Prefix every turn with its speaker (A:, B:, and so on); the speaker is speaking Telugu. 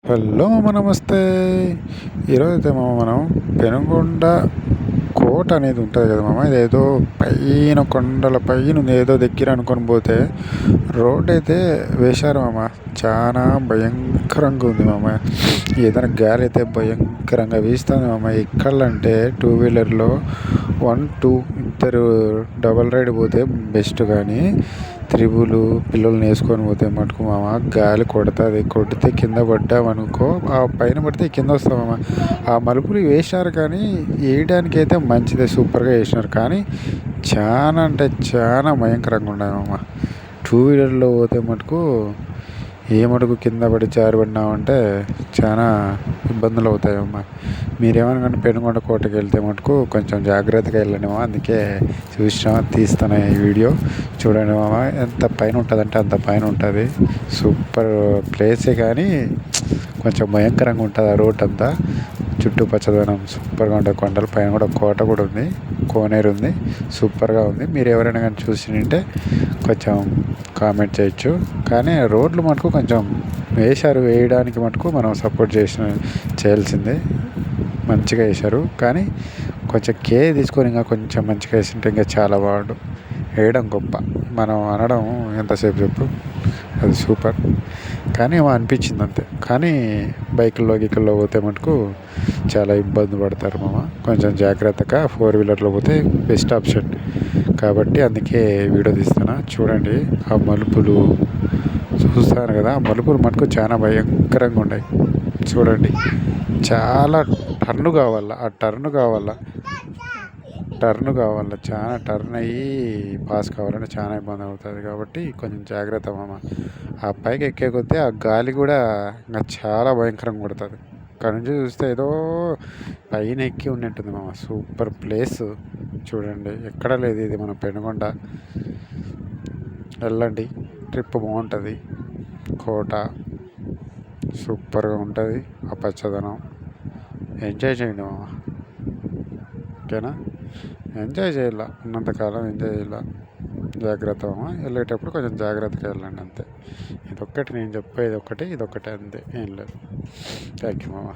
A: హలో మామ, నమస్తే. ఈరోజైతే మామ మనం పెనుగొండ కోట అనేది ఉంటుంది కదా మామ. ఇదేదో పైన కొండల పైన ఉంది, ఏదో దగ్గర అనుకొని పోతే రోడ్ అయితే వేశారు మామ. చాలా భయంకరంగా ఉంది మామ. ఏదైనా గాలి అయితే భయంకరంగా వీస్తుంది మామ. ఎక్కాలంటే టూ వీలర్లో 1 2 ఇద్దరు డబల్ రైడ్ పోతే బెస్ట్, కానీ త్రిబులు పిల్లల్ని వేసుకొని పోతే మటుకు మామ గాలి కొడుతుంది. కొడితే కింద పడ్డామనుకో, ఆ పైన పడితే కింద వస్తామమ్మ. ఆ మలుపులు వేసినారు, కానీ వేయడానికి అయితే మంచిదే, సూపర్గా వేసినారు. కానీ చాలా అంటే చాలా భయంకరంగా ఉన్నాయమ్మ. టూ వీలర్లో పోతే మటుకు ఏ మటుకు కింద పడి జారిపడినామంటే చాలా ఇబ్బందులు అవుతాయమ్మా. మీరేమనుకుంటే పెనుగొండ కోటకి వెళ్తే మటుకు కొంచెం జాగ్రత్తగా వెళ్ళండి మామ. అందుకే తీస్తున్నా ఈ వీడియో. చూడండి మామ, ఎంత పైన ఉంటుందంటే అంత పైన ఉంటుంది. సూపర్ ప్లేసే, కానీ కొంచెం భయంకరంగా ఉంటుంది ఆ రోడ్ అంతా. చుట్టూ పచ్చదనం సూపర్గా ఉంటుంది. కొండల పైన కూడా కోట కూడా ఉంది, కోనేరు ఉంది, సూపర్గా ఉంది. మీరు ఎవరైనా కానీ చూసి కొంచెం కామెంట్ చేయొచ్చు. కానీ రోడ్లు మటుకు కొంచెం వేశారు, వేయడానికి మటుకు మనం సపోర్ట్ చేయాల్సిందే. మంచిగా వేశారు, కానీ కొంచెం కేర్ తీసుకొని ఇంకా కొంచెం మంచిగా వేసింటే ఇంకా చాలా బాగుండు. వేయడం గొప్ప, మనం అనడం ఎంతసేపు చెప్పు. అది సూపర్, కానీ ఏమో అనిపించింది అంతే. కానీ బైకుల్లో గిక్కుల్లో పోతే మటుకు చాలా ఇబ్బంది పడతారు మామ. కొంచెం జాగ్రత్తగా 4 వీలర్లో పోతే బెస్ట్ ఆప్షన్. కాబట్టి అందుకే వీడియో తీస్తున్నా. చూడండి ఆ మలుపులు చూస్తాను కదా, ఆ మలుపులు మటుకు చాలా భయంకరంగా ఉన్నాయి. చూడండి, చాలా టర్న్ కావాలా, ఆ టర్న్ కావాలా, చాలా టర్న్ అయ్యి పాస్ కావాలంటే చాలా ఇబ్బంది అవుతుంది. కాబట్టి కొంచెం జాగ్రత్త మామ. ఆ పైకి ఎక్కే కొద్దీ ఆ గాలి కూడా ఇంకా చాలా భయంకరంగా కొడుతుంది. ఇక్కడ నుంచి చూస్తే ఏదో పైన ఎక్కి ఉన్నట్టుంది మామ. సూపర్ ప్లేస్ చూడండి, ఎక్కడ లేదు ఇది మన పెనుగొండ. వెళ్ళండి, ట్రిప్ బాగుంటుంది. కోట సూపర్గా ఉంటుంది, ఆ పచ్చదనం ఎంజాయ్ చేయండి మామ. ఓకేనా? ఎంజాయ్ చేయాల, ఉన్నంతకాలం ఎంజాయ్ చేయాల. జాగ్రత్త మామ. వెళ్ళేటప్పుడు కొంచెం జాగ్రత్తగా వెళ్ళండి అంతే. ఇదొక్కటి నేను చెప్పేది, ఇదొక్కటే అంతే, ఏం లేదు. థ్యాంక్ యూ మామ.